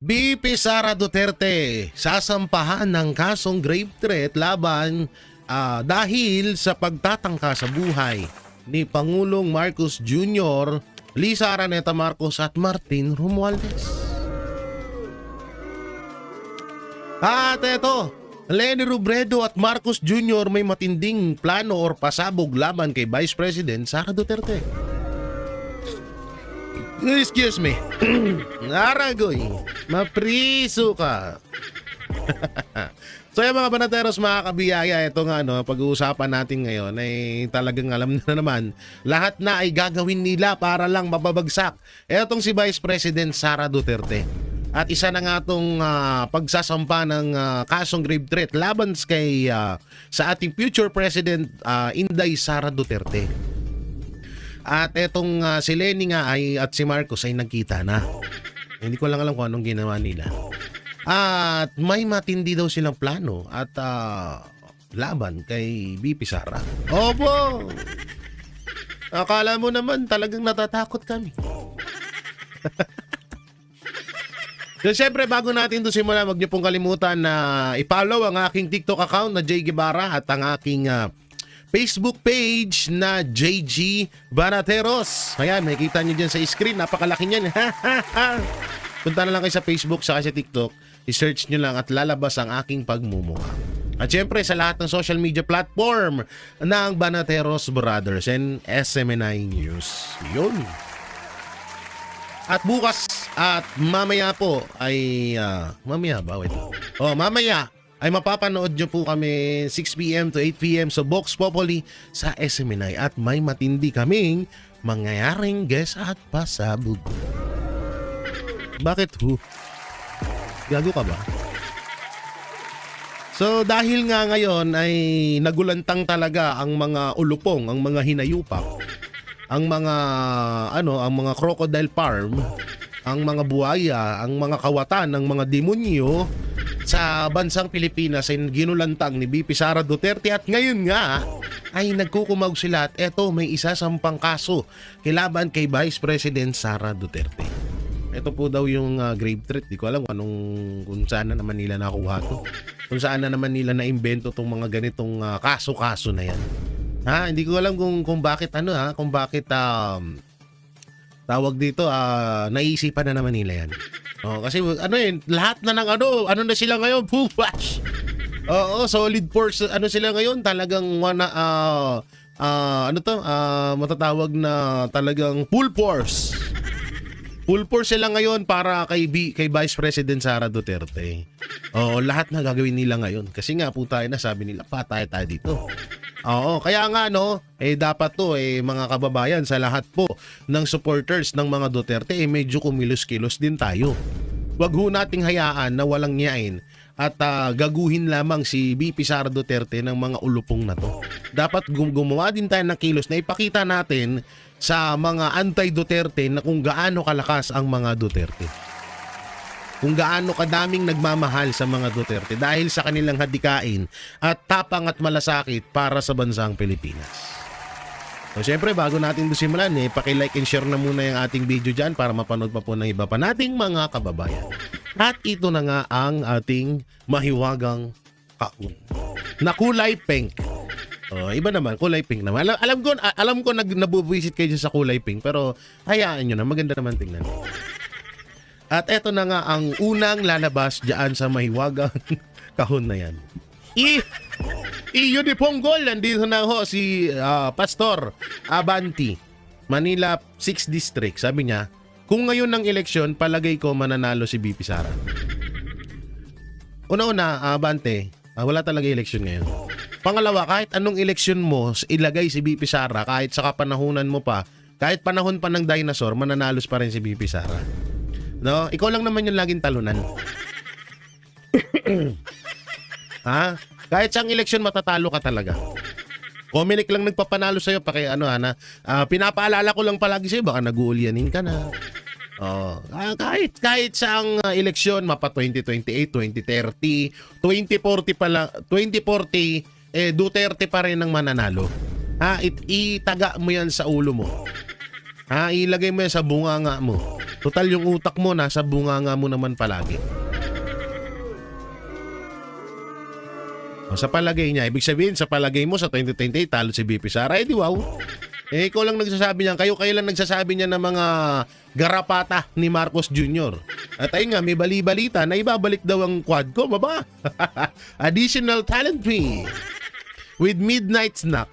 BP Sara Duterte sasampahan ng kasong grave threat laban dahil sa pagtatangka sa buhay ni Pangulong Marcos Jr., Lisa Araneta Marcos at Martin Romualdez. At eto, Leni Robredo at Marcos Jr. may matinding plano or pasabog laban kay Vice President Sara Duterte. Excuse me. Naragoy, mapriso ka. So yung mga banateros, mga kabiyaya, ito nga pag-uusapan natin ngayon ay talagang alam na naman, lahat na ay gagawin nila para lang mababagsak etong si Vice President Sara Duterte. At isa na nga itong pagsasampa ng kasong grave threat laban kay sa ating future President Inday Sara Duterte. At etong si Leni nga at si Marcos ay nagkita na. Hindi ko lang alam kung anong ginawa nila. At may matindi daw silang plano at laban kay BP Sara. Opo! Akala mo naman talagang natatakot kami. So, syempre, bago natin ito simula, wag niyo pong kalimutan na i-follow ang aking TikTok account na Jay Guevara at ang aking Facebook page na JG Banateros. Ayan, makikita nyo dyan sa screen. Napakalaki niyan. Punta na lang kayo sa Facebook sa TikTok. I-search nyo lang at lalabas ang aking pagmumukha. At syempre sa lahat ng social media platform ng Banateros Brothers and SMNI News. Yun. At bukas at mamaya po ay... mamaya ba? Wait. Mamaya ay mapapanood nyo po kami 6 p.m. to 8 p.m. sa Vox Populi sa SMNI at may matindi kaming mangyayaring guest at pasabog. Bakit ho? Gago ka ba? So dahil nga ngayon ay nagulantang talaga ang mga ulupong, ang mga hinayupak, ang mga ang mga crocodile farm, ang mga buhaya, ang mga kawatan ng mga demonyo sa bansang Pilipinas ay ginulantang ni BP Sara Duterte at ngayon nga ay nagkukumag sila at eto may isasampang kaso kilaban kay Vice President Sara Duterte. Ito po daw yung grave threat. Di ko alam kung saan na naman nila nakuha to. Kung saan na naman nila naimbento tong mga ganitong kaso-kaso na yan. Hindi ko alam kung bakit kung bakit tawag dito naisipan na naman nila yan. Kasi lahat na ng ano na sila ngayon, push. Oo, solid force sila ngayon, talagang matatawag na talagang full force. Full force sila ngayon para kay Vice President Sara Duterte. Lahat na gagawin nila ngayon. Kasi nga po tayo na sabi nila, patay tayo dito. Kaya nga dapat to mga kababayan sa lahat po ng supporters ng mga Duterte medyo kumilos-kilos din tayo. Wag ho nating hayaan na walang nyain at gaguhin lamang si BP Sara Duterte ng mga ulupong na to. Dapat gumawa din tayo ng kilos na ipakita natin sa mga anti-Duterte na kung gaano kalakas ang mga Duterte. Kung gaano kadaming nagmamahal sa mga Duterte dahil sa kanilang hadikain at tapang at malasakit para sa bansang Pilipinas. So syempre bago natin simulan paki-like and share na muna yung ating video dyan para mapanood pa po ng iba pa nating mga kababayan. At ito na nga ang ating mahiwagang kahon na kulay pink. Iba naman, kulay pink naman. Alam ko nabubuisit kayo sa kulay pink pero hayaan nyo na, maganda naman tingnan. At eto na nga ang unang lalabas dyan sa mahiwagang kahon na yan. Uniponggol, nandito na ho si Pastor Abanti, Manila 6 District. Sabi niya, kung ngayon ng eleksyon, palagay ko mananalo si BP Sara. Una-una, Abante, wala talaga eleksyon ngayon. Pangalawa, kahit anong eleksyon mo, ilagay si BP Sara, kahit sa kapanahunan mo pa, kahit panahon pa ng dinosaur, mananalos pa rin si BP Sara. No? Ikaw lang naman yung laging talunan. Kahit sa eleksyon, matatalo ka talaga. Comic lang nagpapanalo sa'yo, pinapaalala ko lang palagi sa'yo, baka nag-uulyanin ka na. Kahit sa eleksyon, mapa 2028, 2030, 2040 pala, 2040, Duterte pa rin ang mananalo. Itaga mo yan sa ulo mo. Ilagay mo yan sa bunganga mo. Total yung utak mo nasa bunganga mo naman palagi. Sa palagay niya, ibig sabihin sa palagay mo sa 2028 talo si BP Sara, di wow. Ikaw lang nagsasabi niyan, kayo lang nagsasabi niya ng mga garapata ni Marcos Jr. At ayun nga, may bali-balita na ibabalik daw ang Quadcom, baba. Additional talent fee with midnight snack.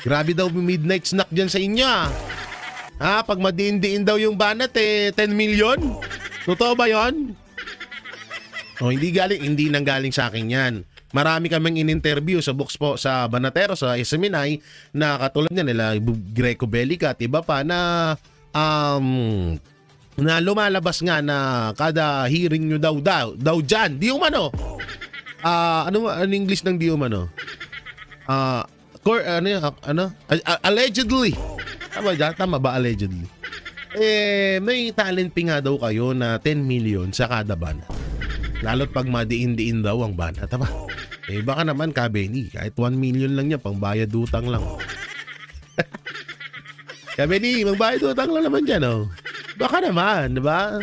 Grabe daw midnight snack dyan sa inyo. Pag madiin-diin daw yung banat 10 million? Totoo ba yon? Hindi nanggaling sa akin yan. Marami kaming in-interview sa box po sa Banatero, sa SMNI na katulad niya nila Greco Bellica at iba pa na na lumalabas nga na kada hearing nyo daw dyan. Di umano. Ano English ng di umano? Allegedly. Tama ba allegedly? May talent fee nga daw kayo na 10 million sa kada banat. Lalo't pag madiin-diin daw ang banat. Tama? Baka naman Kabeni, kahit 1 million lang niya, pang bayad utang lang. Kabeni, magbayad utang lang naman dyan, oh. Baka naman, di ba?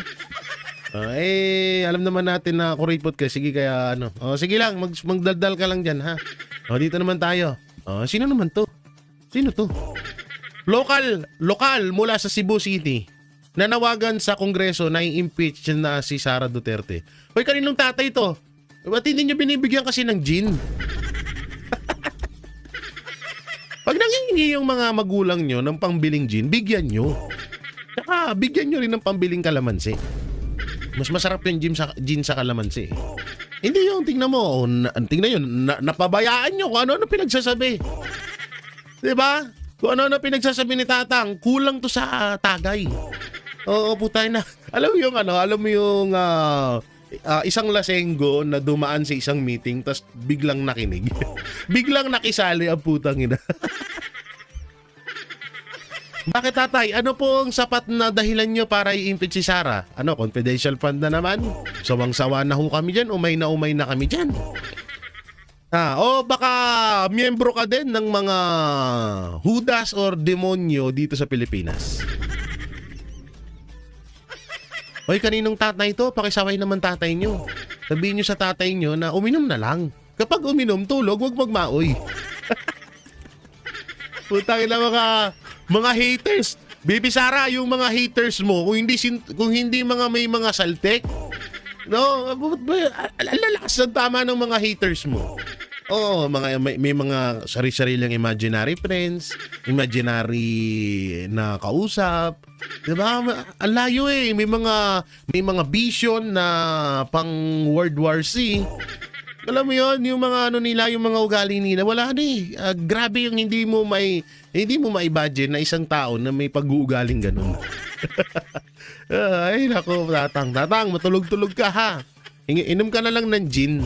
Alam naman natin na kuripot ka. Sige, kaya ano. Sige lang, magdaldal ka lang dyan, ha? Dito naman tayo. Sino naman to? Sino to? Lokal mula sa Cebu City. Nanawagan sa Kongreso na i-impeach na si Sara Duterte. Hoy, kaninong tatay to? Ba't hindi nyo binibigyan kasi ng gin? Pag nangingi yung mga magulang nyo ng pambiling gin, bigyan nyo. Saka bigyan nyo rin ng pambiling kalamansi. Mas masarap yung gin sa kalamansi. Hindi yung tingnan mo. Tingnan yun, napabayaan nyo kung ano pinagsasabi. Diba? Kung ano pinagsasabi ni Tatang, kulang to sa tagay. Oo, putay na. Alam mo yung isang lasenggo na dumaan sa isang meeting tas biglang nakinig. Biglang nakisali ang putang ina. Bakit tatay? Ano po ang sapat na dahilan nyo para i-impeach si Sara? Confidential fund na naman? Sawang-sawa na ho kami dyan, umay na kami dyan. O baka miyembro ka din ng mga Judas or demonyo dito sa Pilipinas. Hoy, kaninong tatay to? Pakisaway naman tatay nyo. Sabihin nyo sa tatay nyo na uminom na lang. Kapag uminom, tulog, wag magmaoy. Putang ina mga haters. Baby Sara, yung mga haters mo, kung hindi mga may mga saltek, no, lalakas ng tama ng mga haters mo. Oo, may mga sari-sarilang imaginary friends, imaginary na kausap. Diba? Ang layo may mga vision na pang World War C. Alam mo yon, yung mga nila, yung mga ugali nila, wala na grabe yung hindi mo ma-imagine na isang tao na may pag-uugaling ganun. Ay nako, tatang, matulog-tulog ka ha. Inom ka na lang ng gin.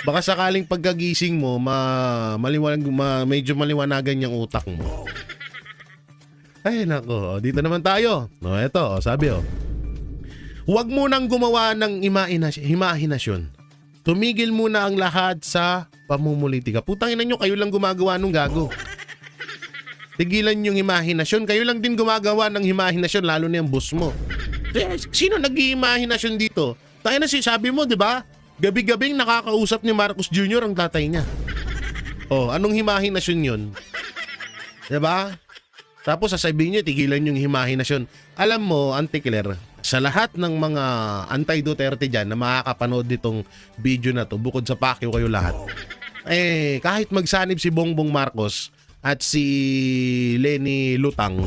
Baka sakaling pagkagising mo, medyo maliwanagan yung utak mo. Ay nako, dito naman tayo. Eto, sabi huwag mo nang gumawa ng imahinasyon. Tumigil muna ang lahat sa pamumulitika. Putang ina nyo, kayo lang gumagawa nung gago. Tigilan yung imahinasyon. Kayo lang din gumagawa ng imahinasyon, lalo na yung boss mo. Sino nag-iimahinasyon dito? Tayo na sabi mo, di ba? Gabi-gabing nakakausap ni Marcos Jr. ang tatay niya. Anong imahinasyon yun? Di ba? Tapos sasabihin niyo, tigilan yung imahinasyon. Alam mo, Auntie Claire, sa lahat ng mga anti-Duterte dyan na makakapanood nitong video na to, bukod sa Pacquiao kayo lahat, kahit magsanib si Bongbong Marcos at si Leni Lutang,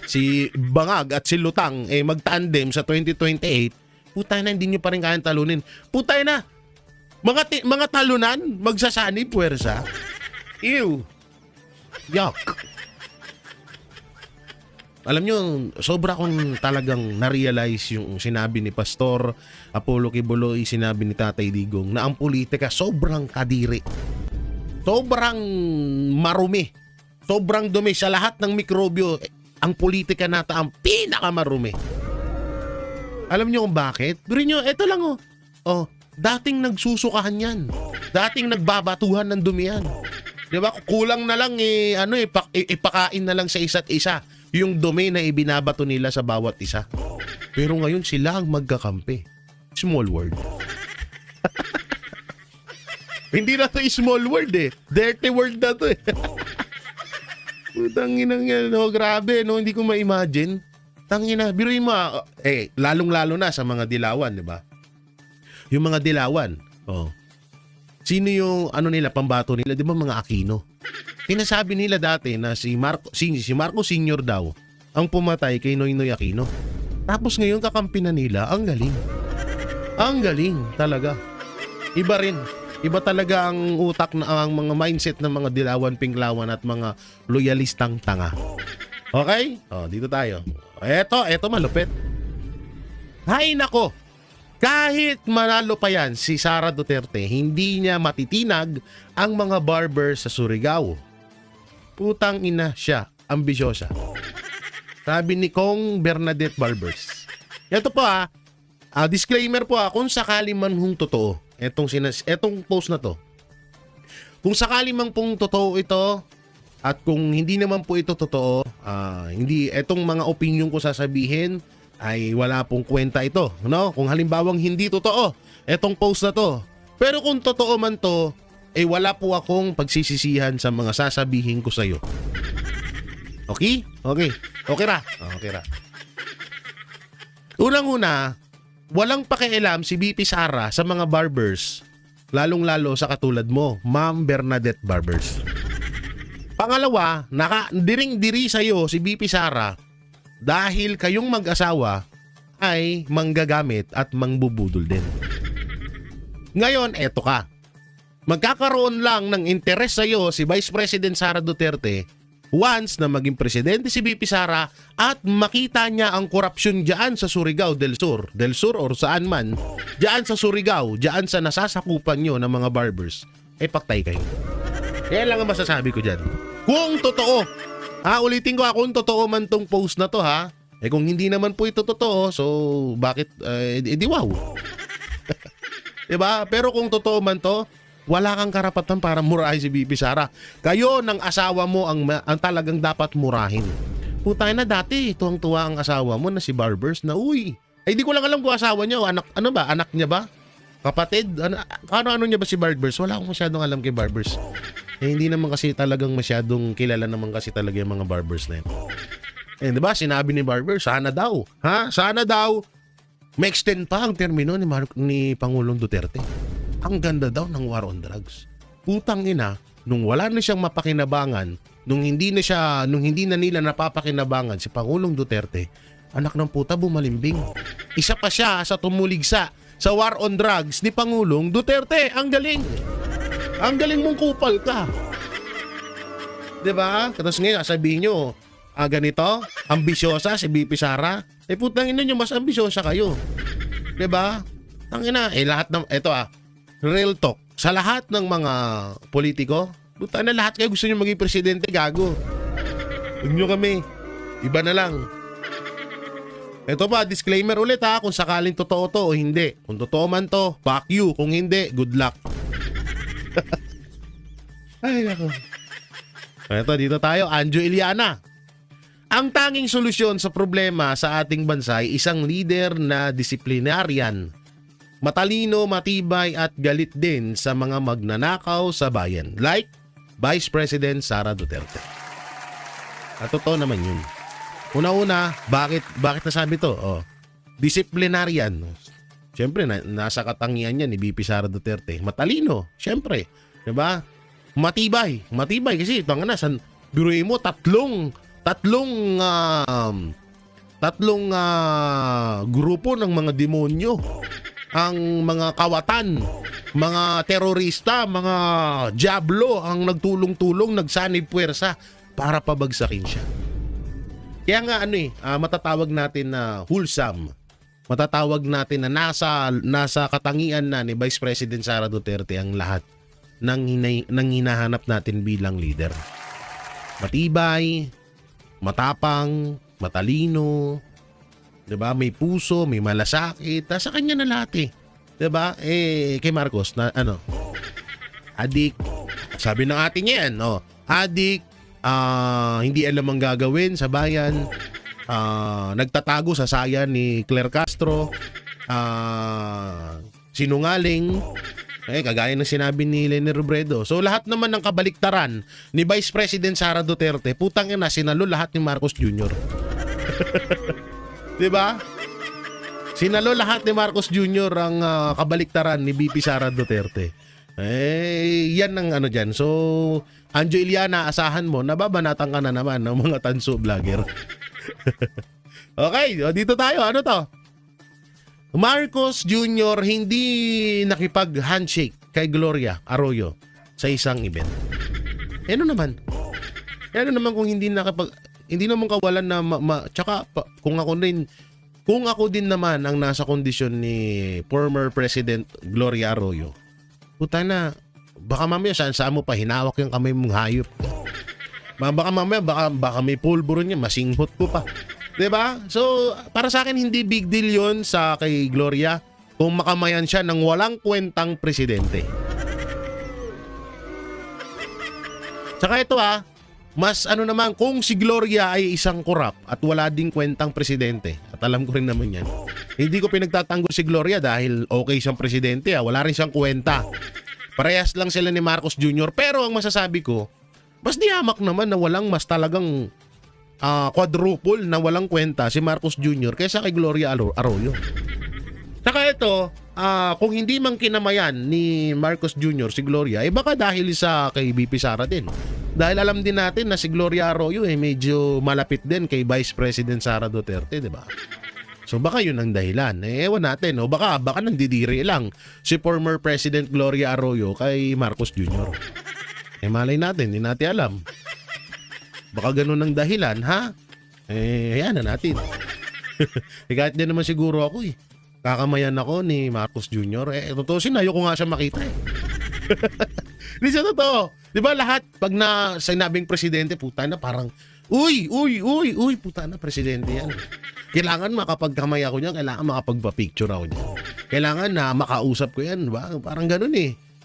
si Bangag at si Lutang, magtandem sa 2028, putay na, hindi nyo pa rin kayang talunin. Putay na, mga talunan, magsasanib, puwersa. Ew. Yuck. Alam nyo, sobra kong talagang na-realize yung sinabi ni Pastor Apollo Kibuloy, sinabi ni Tatay Digong, na ang politika sobrang kadiri. Sobrang marumi. Sobrang dumi. Sa lahat ng mikrobyo, ang politika nata ang pinakamarumi. Alam nyo kung bakit? Pero nyo, eto lang dating nagsusukahan yan. Dating nagbabatuhan ng dumi yan. Diba? Kulang na lang ipakain na lang sa isa't isa. yung dumi na ibinabato nila sa bawat isa. Pero ngayon sila ang magkakampi. Small world. Hindi na to small world eh. Dirty world na to eh. Putang inang yan, no? Grabe, no? Hindi ko ma-imagine. Tangina, biruin mo, lalong-lalo na sa mga dilawan, di ba? Yung mga dilawan, sino yung, nila, pambato nila, di ba mga Aquino? Sinasabi nila dati na si Marcos Sr. daw, ang pumatay kay Noynoy Aquino. Tapos ngayon kakampi na nila, ang galing. Ang galing, talaga. Iba rin. Iba talaga ang utak na ang mga mindset ng mga dilawan, pinklawan at mga loyalistang tanga. Okay? Dito tayo. Eto malupit. Hay nako. Kahit manalo pa yan si Sara Duterte, hindi niya matitinag ang mga barber sa Surigao. Putang ina siya, ambisyosa. Sabi ni Kong Bernadette Barbers. Ito po disclaimer po kung sakali man hong totoo etong post na to. Kung sakali man pong totoo ito at kung hindi naman po ito totoo, hindi etong mga opinion ko sasabihin ay wala pong kwenta ito, no? Kung halimbawang hindi totoo etong post na to. Pero kung totoo man to, wala po akong pagsisisihan sa mga sasabihin ko sa iyo. Okay? Okay. Okay ra. Okay ra. Unang-una, walang pakialam si BP Sara sa mga barbers, lalong-lalo sa katulad mo, Ma'am Bernadette Barbers. Pangalawa, diring-diri sa'yo si BP Sara dahil kayong mag-asawa ay manggagamit at mangbubudol din. Ngayon, eto ka. Magkakaroon lang ng interes sa'yo si Vice President Sara Duterte once na maging presidente si BP Sara at makita niya ang korupsyon diyan sa Surigao del Sur or saan man, diyan sa Surigao, diyan sa nasasakupan nyo ng mga barbers, paktay kayo. Kaya lang ang masasabi ko diyan. Kung totoo, ulitin ko kung totoo man tong post na to kung hindi naman po ito totoo, so bakit, di wow. Diba? Pero kung totoo man to, wala kang karapatan para murahin si BP Sara. Kayo ng asawa mo ang talagang dapat murahin. Putay na dati, tuwang-tuwa ang asawa mo na si Barbers na di ko lang alam kung asawa niya o anak niya ba? Kapatid? Ano niya ba si Barbers? Wala akong masyadong alam kay Barbers. Hindi naman kasi talagang masyadong kilala naman kasi talaga yung mga Barbers na yun. Diba? Sinabi ni Barbers, sana daw. Sana daw. May extend pa ang termino ni Pangulong Duterte. Ang ganda daw ng war on drugs. Putang ina, nung wala na siyang mapakinabangan, nung hindi na nila napapakinabangan si Pangulong Duterte, anak ng puta bumalimbing. Isa pa siya sa tumuligsa sa war on drugs ni Pangulong Duterte. Ang galing. Ang galing mong kupal ka. Diba? Tapos ngayon, sabihin nyo, ganito, ambisyosa si BP Sara. Putang ina nyo, mas ambisyosa kayo. Diba? Ang ina, lahat ng, real talk. Sa lahat ng mga politiko, buta na lahat kayo gusto nyo maging presidente, gago. Huwag nyo kami. Iba na lang. Ito pa, disclaimer ulit kung sakaling totoo to o hindi. Kung totoo man to, fuck you. Kung hindi, good luck. Ay, nako. Ito, dito tayo. Anjo Iliana. Ang tanging solusyon sa problema sa ating bansa ay isang leader na disiplinaryan, matalino, matibay at galit din sa mga magnanakaw sa bayan, like Vice President Sara Duterte. At totoo naman yun. Una-una, bakit nasabi to? Disciplinarian. Siyempre, nasa katangian niya ni BP Sara Duterte. Matalino, siyempre. Diba? Matibay kasi ito nga biruin mo, tatlong grupo ng mga demonyo, ang mga kawatan, mga terorista, mga diablo ang nagtulong-tulong, nagsanib puwersa para pabagsakin siya. Kaya nga matatawag natin na wholesome. Matatawag natin na nasa katangian na ni Vice President Sara Duterte ang lahat ng hinahanap natin bilang leader. Matibay, matapang, matalino, 'di ba? May puso, may malasakit, sa kanya na lahat 'di ba? Kay Marcos na adik. Sabi ng ating 'yan, adik, hindi alam ang gagawin sa bayan, nagtatago sa saya ni Claire Castro, sinungaling, kagaya ng sinabi ni Leni Robredo. So lahat naman ng kabaliktaran ni Vice President Sara Duterte, putang ina, sinalo lahat ni Marcos Jr. 'Di ba? Sinalo lahat ni Marcos Jr. ang kabaliktaran ni BP Sara Duterte. Yan ang ano dyan. So, Anjo Iliana, asahan mo, nababanatan ka na naman ng mga tanso vlogger. Okay, dito tayo. Ano to? Marcos Jr. hindi nakipag-handshake kay Gloria Arroyo sa isang event. Ano naman? Ano naman kung hindi naman kawalan na tsaka kung ako din naman ang nasa kondisyon ni former President Gloria Arroyo, puta na, baka mamaya saan mo pa hinawak yung kamay mong hayop. Baka mamaya, baka may pulburo niya, masinghot ko pa. 'Di ba? So, para sa akin, hindi big deal yon sa kay Gloria kung makamayan siya ng walang kwentang presidente. Tsaka ito mas ano naman, kung si Gloria ay isang korap at wala ding kwentang presidente, at alam ko rin naman yan, hindi ko pinagtatanggol si Gloria dahil okay siyang presidente, wala rin siyang kwenta. Parehas lang sila ni Marcos Jr. Pero ang masasabi ko, mas dihamak naman na mas talagang quadruple na walang kwenta si Marcos Jr. kaysa kay Gloria Arroyo. Saka ito, kung hindi man kinamayan ni Marcos Jr. si Gloria, baka dahil sa kay BP Sara din. Dahil alam din natin na si Gloria Arroyo medyo malapit din kay Vice President Sara Duterte, 'di ba? So baka 'yun ang dahilan. Ewan natin, o baka nandidiri lang si former President Gloria Arroyo kay Marcos Jr. Malay natin, hindi natin alam. Baka ganun ang dahilan, ha? Hayaan na natin. Kahit din naman siguro ako kakamayan ako ni Marcos Jr. Totoo ayoko nga siya makita Hindi siya totoo. Di ba lahat, pag sinabing presidente, puta na parang, uy, puta na, presidente yan. Kailangan makapagkamay ako niyan, kailangan makapagpa-picture ako niyan. Kailangan na makausap ko yan, diba? Parang ganun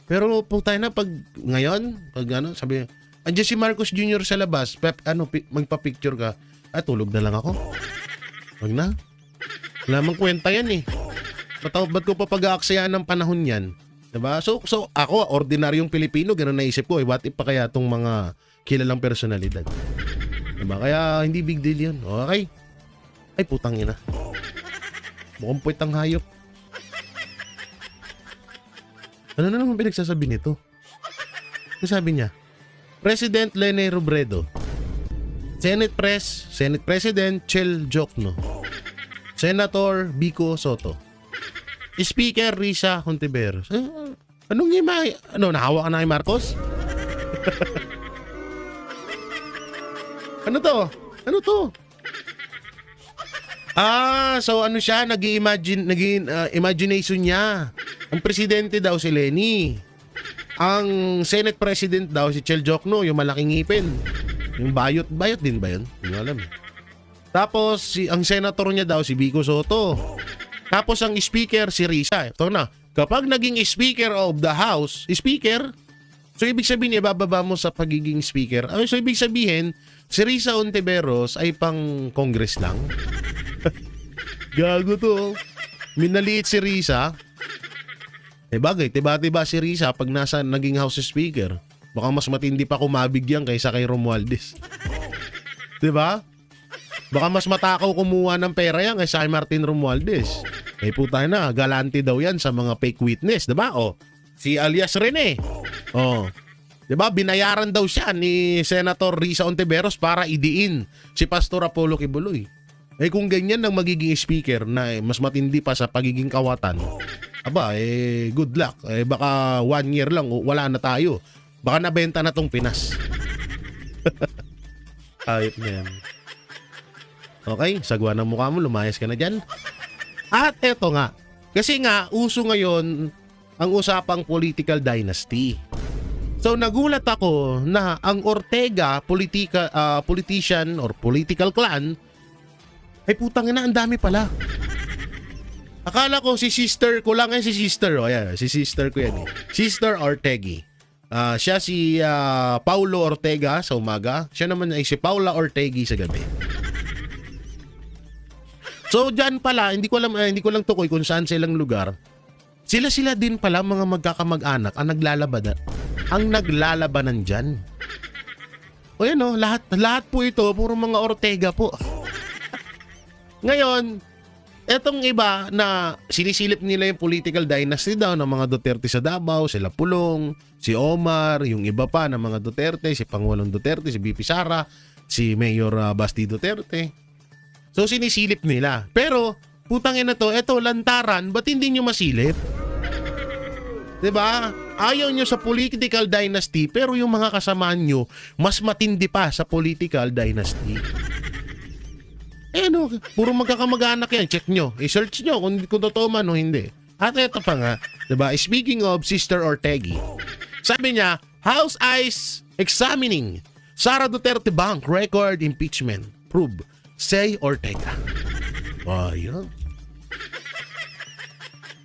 Pero puta na, ngayon, sabi, andiyan si Marcos Jr. sa labas, magpa-picture ka, tulog na lang ako. Wag na. Wala mang kwenta yan ba't ko pa pag-aaksaya ng panahon yan? Diba? So ako, ordinaryong Pilipino, ganun naisip ko, what if pa kaya itong mga kilalang personalidad? Diba? Kaya hindi big deal yun. Okay? Ay, putang ina. Mukhang puwet ang hayop. Ano na naman pinagsasabi nito? Ano sabi niya? President Leni Robredo, Senate President Chel Jokno, Senator Vico Soto, Speaker Risa Hontiveros. Anong nahawa ka na kay Marcos? Ano to? So ano siya, imagination niya. Ang presidente daw si Leni. Ang Senate President daw si Chel Jokno, yung malaking ngipin. Yung bayot din ba yun? Hindi alam. Tapos ang senator niya daw si Vico Soto. Tapos ang speaker si Risa. Ito na. Kapag naging speaker of the house, so ibig sabihin ibababa mo sa pagiging speaker. So ibig sabihin, si Risa Hontiveros ay pang congress lang. Gago to. Minaliit si Risa. Bagay, tiba-tiba si Risa pag naging house speaker. Baka mas matindi pa kumabigyan kaysa kay Romualdez. Diba? Baka mas matakaw kumuha ng pera yan kaysa kay Martin Romualdez. Puta na, galante daw yan sa mga fake witness, diba? Si alias Rene. Diba? Binayaran daw siya ni Senator Risa Hontiveros para idiin si Pastor Apollo Kibuloy. Kung ganyan ang magiging speaker na mas matindi pa sa pagiging kawatan, good luck. Baka 1 year lang, wala na tayo. Baka nabenta na tong Pinas. Ayop na yan. Okay, sagwa ng mukha mo, lumayas ka na dyan. At eto nga, kasi nga, uso ngayon ang usapang political dynasty. So nagulat ako na ang Ortega politician or political clan, ay putang ina, ang dami pala. Akala ko si sister ko lang si sister. Si sister ko yan Sister Ortegi. Siya si Paulo Ortega sa umaga. Siya naman ay si Paula Ortegi sa gabi. So diyan pala, hindi ko lang tukoy kung saan silang lugar. Sila din pala mga magkakamag-anak ang naglalabanan diyan. O yan o, lahat po ito, puro mga Ortega po. Ngayon, etong iba na sinisilip nila yung political dynasty daw ng mga Duterte sa Davao, sila Pulong, si Omar, yung iba pa ng mga Duterte, si Pangulong Duterte, si VP Sara, si Mayor Basti Duterte. So sinisilip nila. Pero, putang ina to, eto lantaran, ba't hindi nyo masilip? 'Di ba? Ayaw nyo sa political dynasty, pero yung mga kasamaan nyo, mas matindi pa sa political dynasty. No, puro magkakamag-anak yan. Check nyo. I-search nyo kung totoo man o hindi. At eto pa nga, 'di ba? Speaking of Sister Ortegi, sabi niya, House eyes examining Sara Duterte Bank record impeachment. Prove. Say Ortega. Yun.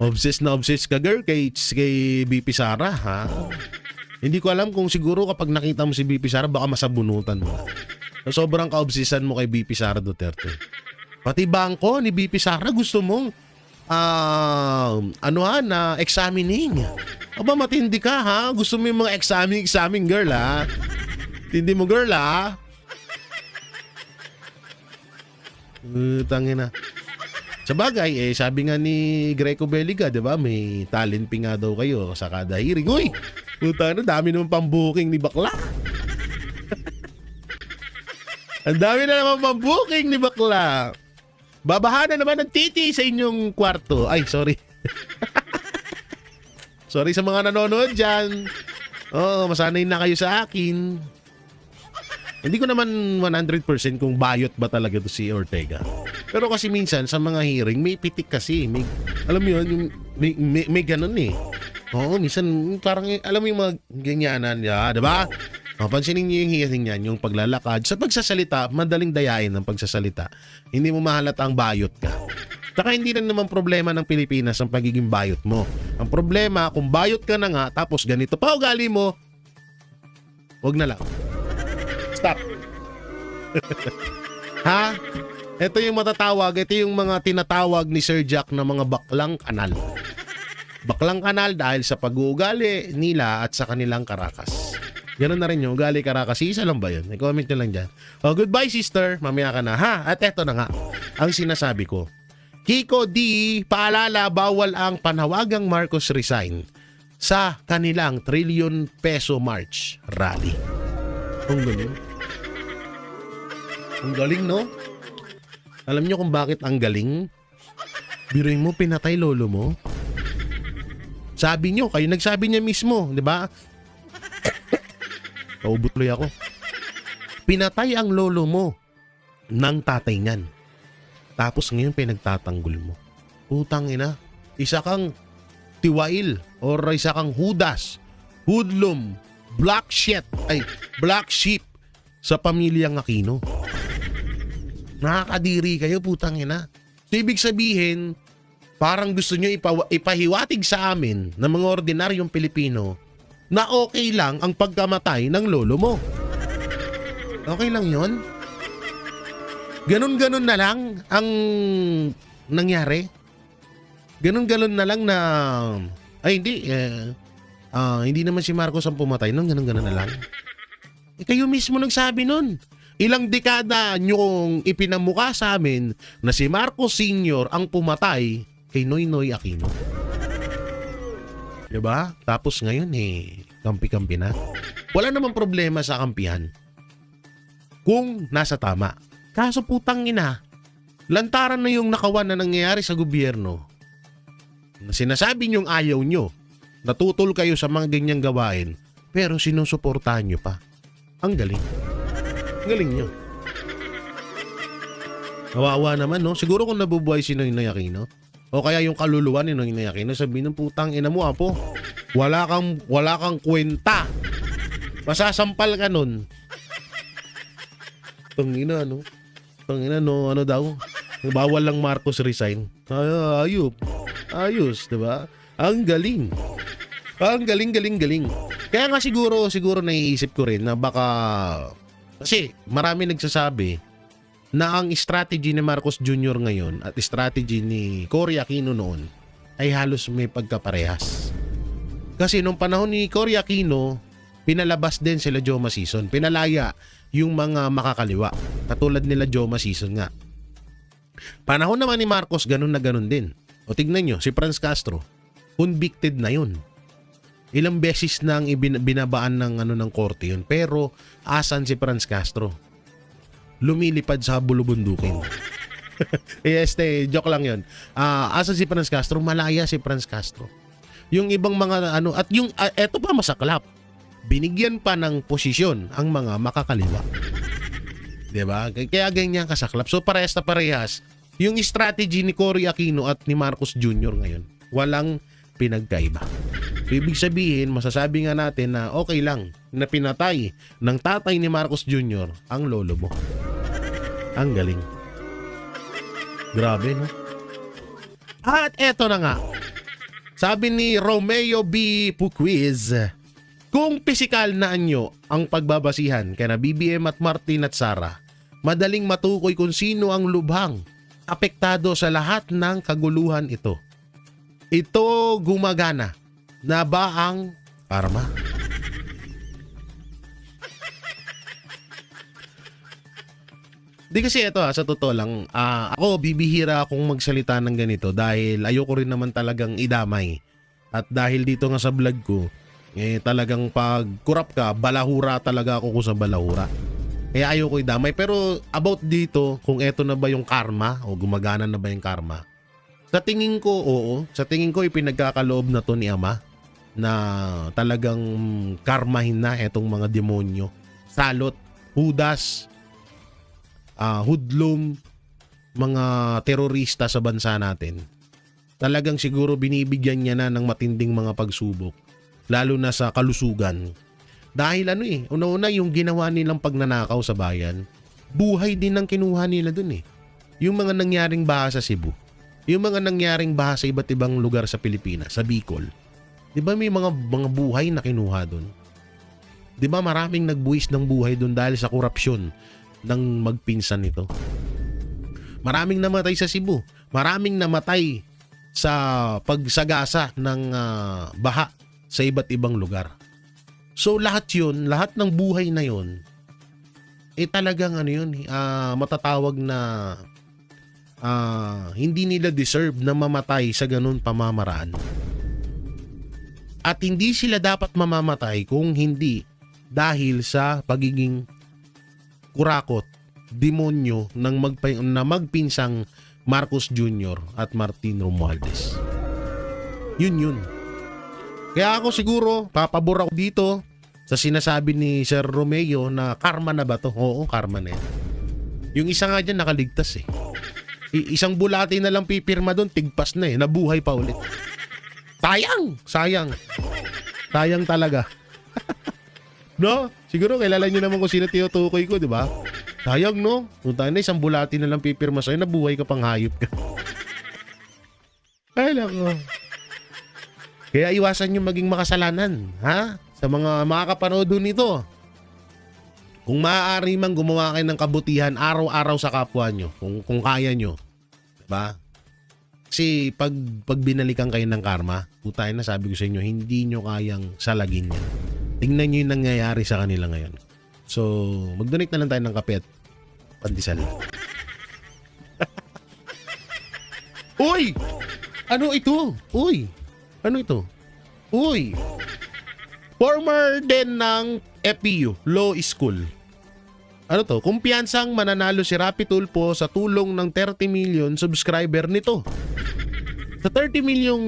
Obsessed na obsessed ka girl kay BP Sara, ha? Hindi ko alam kung siguro kapag nakita mo si BP Sara baka masabunutan mo. Sobrang ka-obsessan mo kay BP Sara Duterte. Pati bangko ni BP Sara gusto mong examining. Aba matindi ka, ha? Gusto mo yung mga examining girl, ha? Tindi mo girl, ha? Tangina. Sa bagay, sabi nga ni Greco Beliga, di ba? May talent nga daw kayo sa kada hearing. Uy! Puta na, dami naman pang-booking ni bakla. Ang dami na naman pang-booking ni bakla. Babaha na naman ng titi sa inyong kwarto. Ay, sorry. Sorry sa mga nanonood dyan. Masanay na kayo sa akin. Hindi ko naman 100% kung bayot ba talaga to si Ortega. Pero kasi minsan sa mga hearing may pitik kasi. Alam mo yun, may ganun eh. Oo, minsan parang alam mo yung mga ganyanan niya, diba? Pansinin niyo yung hearing niyan, yung paglalakad. Sa pagsasalita, madaling dayain ng pagsasalita. Hindi mo mahalata ang bayot ka. Saka hindi rin naman problema ng Pilipinas ang pagiging bayot mo. Ang problema, kung bayot ka na nga, tapos ganito pa ugali mo, wag na lang. Stop. Ha? Ito yung matatawag, ito yung mga tinatawag ni Sir Jack na mga baklang kanal. Baklang kanal dahil sa pag-uugali nila at sa kanilang karakas. Ganun na rin yung ugali karakas. Isa lang ba yun? I-comment nyo lang dyan. Goodbye sister, mamaya ka na ha. At eto na nga, ang sinasabi ko. Kiko D, paalala, bawal ang panawagang Marcos resign sa kanilang trillion peso March rally. Ang galing. Ang galing, no? Alam nyo kung bakit ang galing? Biruin mo, pinatay lolo mo. Sabi nyo, kayo nagsabi niya mismo, di ba? Naubutloy ako. Pinatay ang lolo mo ng tatay niyan. Tapos ngayon pinagtatanggol mo. Putang ina. Isa kang tiwail or isa kang hudas, hoodlum, black sheep sa pamilyang Aquino. Nakakadiri kayo, putang ina. So, ibig sabihin, parang gusto nyo ipahiwatig sa amin ng mga ordinaryong Pilipino na okay lang ang pagkamatay ng lolo mo. Okay lang yon? Ganun-ganun na lang ang nangyari? Ganun-ganun na lang na... Ay, hindi. Hindi naman si Marcos ang pumatay nun. Ganun-ganun na lang. Kayo mismo nagsabi nun. Ilang dekada nyong ipinamuka sa amin na si Marcos Sr. ang pumatay kay Noynoy Aquino. Diba? Tapos ngayon kampi-kampi na. Wala namang problema sa kampihan kung nasa tama. Kaso putang ina, lantaran na yung nakawan na nangyayari sa gobyerno. Na sinasabi nyong ayaw nyo, natutol kayo sa mga ganyang gawain, pero sinusuportahan nyo pa. Ang galing. Galing nyo. Kawawa naman, no? Siguro kung nabubuhay si Noynoy Aquino, o kaya yung kaluluwa ni Noynoy Aquino, sabihin ng putang ina mo, apo, wala kang kwenta. Masasampal ka nun. Tangina, no? Tangina, no? Ano daw? Bawal lang Marcos resign. Ayos, diba? Ang galing. Ang galing. Kaya nga siguro naiisip ko rin na baka, kasi marami nagsasabi na ang strategy ni Marcos Jr. ngayon at strategy ni Cory Aquino noon ay halos may pagkaparehas. Kasi nung panahon ni Cory Aquino, pinalabas din sila Joma Sison. Pinalaya yung mga makakaliwa. Katulad nila Joma Sison nga. Panahon naman ni Marcos, ganun na ganun din. O tignan nyo, si Franz Castro, convicted na yun. Ilang beses nang binabaan ng korte yun. Pero asan si Franz Castro? Lumilipad sa bulubundukin. Joke lang yun. Asan si Franz Castro? Malaya si Franz Castro. Yung ibang mga at yung eto pa masaklap. Binigyan pa ng posisyon ang mga makakaliwa. 'Di ba? Kaya ganyan kasaklap. So parehas na parehas. Yung strategy ni Cory Aquino at ni Marcos Jr. ngayon, walang pinagkaiba. Ibig sabihin, masasabi nga natin na okay lang na pinatay ng tatay ni Marcos Jr. ang lolo mo. Ang galing. Grabe, no? At eto na nga. Sabi ni Romeo B. Puquiz, kung pisikal na anyo ang pagbabasihan kay na BBM at Martin at Sara, madaling matukoy kung sino ang lubhang apektado sa lahat ng kaguluhan ito. Ito gumagana na ba ang karma? Di kasi ito sa totoo lang, ako bibihira akong magsalita ng ganito dahil ayoko rin naman talagang idamay. At dahil dito nga sa vlog ko, talagang pag kurap ka, balahura talaga ako sa balahura. Kaya ayoko idamay. Pero about dito, kung eto na ba yung karma o gumagana na ba yung karma, sa tingin ko, oo. Sa tingin ko, ipinagkakaloob na to ni Ama na talagang karmahin na etong mga demonyo. Salot, hudas, hudlum, mga terorista sa bansa natin. Talagang siguro binibigyan niya na ng matinding mga pagsubok, lalo na sa kalusugan. Dahil una-una yung ginawa nilang pagnanakaw sa bayan, buhay din ang kinuha nila dun eh. Yung mga nangyaring baha sa Cebu, yung mga nangyaring baha sa iba't ibang lugar sa Pilipinas, sa Bicol, di ba may mga buhay na kinuha dun? Di ba maraming nagbuwis ng buhay dun dahil sa korupsyon ng magpinsan nito? Maraming namatay sa Cebu, maraming namatay sa pagsagasa ng baha sa iba't ibang lugar. So lahat yun, lahat ng buhay na yun, talagang matatawag na hindi nila deserve na mamatay sa ganun pamamaraan. At hindi sila dapat mamamatay kung hindi dahil sa pagiging kurakot, demonyo na magpinsang Marcos Jr. at Martin Romualdez. Yun. Kaya ako siguro, papabor ako dito sa sinasabi ni Sir Romeo na karma na ba to? Oo, karma na yan. Yung isa nga dyan nakaligtas eh. Isang bulati na lang pipirma doon, tigpas na eh. Nabuhay pa ulit. Sayang talaga. No? Siguro kilala nyo naman kung sino tinutukoy ko, di ba? Sayang, no? Kung tayo na isang bulati na lang pipirma sa'yo, nabuhay ka pang hayop ka. Ay, lako. Kaya iwasan nyo maging makasalanan, ha? Sa mga makakapanood nito. Kung maaari mang gumawa kayo ng kabutihan araw-araw sa kapwa nyo, kung kaya nyo. Diba? Kasi pag binalikan kayo ng karma, tayo na sabi ko sa inyo, hindi nyo kayang salagin yan. Tingnan nyo yung nangyayari sa kanila ngayon. So, mag-donate na lang tayo ng kape at pandesal. Uy! Ano ito? Uy! Ano ito? Uy! Former din ng FPU, Law School. Ano to? Kumpiyansang mananalo si Rapi Tulfo sa tulong ng 30 million subscriber nito. Sa 30 million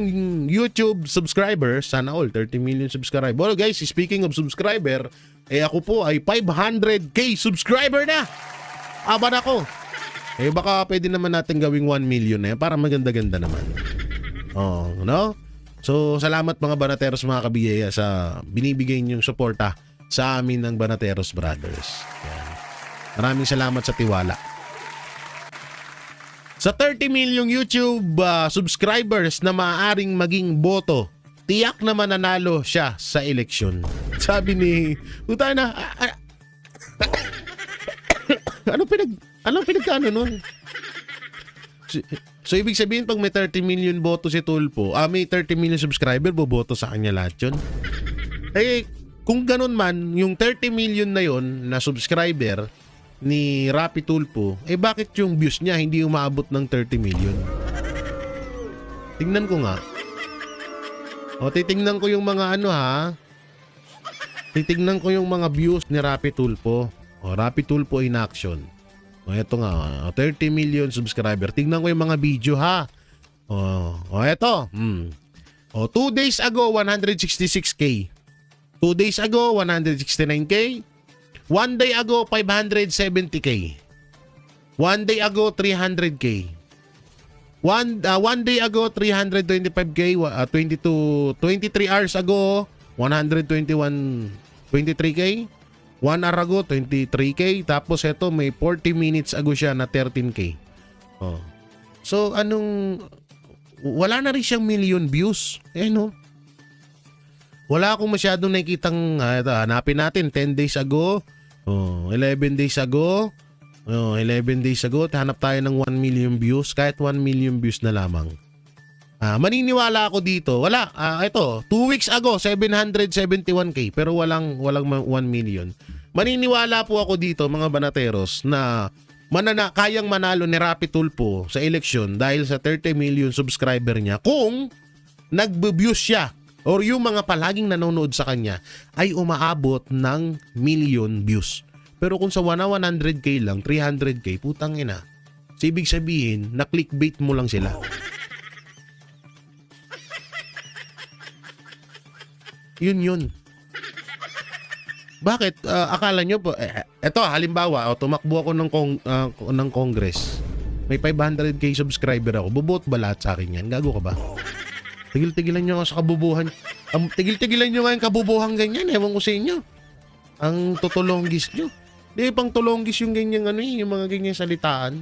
YouTube subscribers, sana all 30 million subscriber. Well guys, speaking of subscriber, ako po ay 500k subscriber na. Aban ako. Baka pwede naman natin gawing 1 million na para maganda-ganda naman. Oh, no? So, salamat mga Banateros, mga kabiyaya sa binibigay niyong suporta sa amin ng Banateros Brothers. Yan. Maraming salamat sa tiwala. Sa 30 milyong YouTube subscribers na maaaring maging boto, tiyak na mananalo siya sa eleksyon. Sabi ni puta na anong pinagkano nun? So ibig sabihin pag may 30 million boto si Tulfo, may 30 million subscriber, boboto sa kanya lahat yun. Eh kung ganun man, yung 30 million na yon na subscriber ni Rapi Tulfo, bakit yung views niya hindi umaabot ng 30 million? Tingnan ko nga. Titingnan ko yung mga titingnan ko yung mga views ni Rapi Tulfo. Rapi Tulfo in action. Ito nga, 30 million subscriber. Tingnan ko yung mga video ha. Ito. 2 days ago, 166k. 2 days ago, 169k. 1 day ago, 570k. 1 day ago, 300k. One day ago, 325k. 23 hours ago, 23k. 1 hour ago, 23k. Tapos ito, may 40 minutes ago siya na 13k. So, wala na rin siyang million views. Wala akong masyadong nakikitang, hanapin natin, 10 days ago, 11 days ago, 11 days ago, hanap tayo ng 1 million views, kahit 1 million views na lamang. Maniniwala ako dito, wala, ito, 2 weeks ago, 771k, pero walang 1 million. Maniniwala po ako dito, mga banateros, na kayang manalo ni Rapi Tulfo sa eleksyon dahil sa 30 million subscriber niya kung nagbe-views siya or yung mga palaging nanonood sa kanya ay umaabot ng million views. Pero kung sa 100k lang, 300k, putang ina. So, ibig sabihin, na clickbait mo lang sila. Yun. Bakit? Akala nyo po, eto halimbawa, tumakbo ako ng Congress. May 500k subscriber ako. Boboto ba lahat sa akin yan? Gago ka ba? Tigil-tigilan nyo nga sa kabubuhan. Tigil-tigilan nyo nga yung kabubuhan ganyan. Ewan ko sa inyo. Ang tutulonggis nyo. Di, pang tulonggis yung ganyan yung mga ganyan salitaan.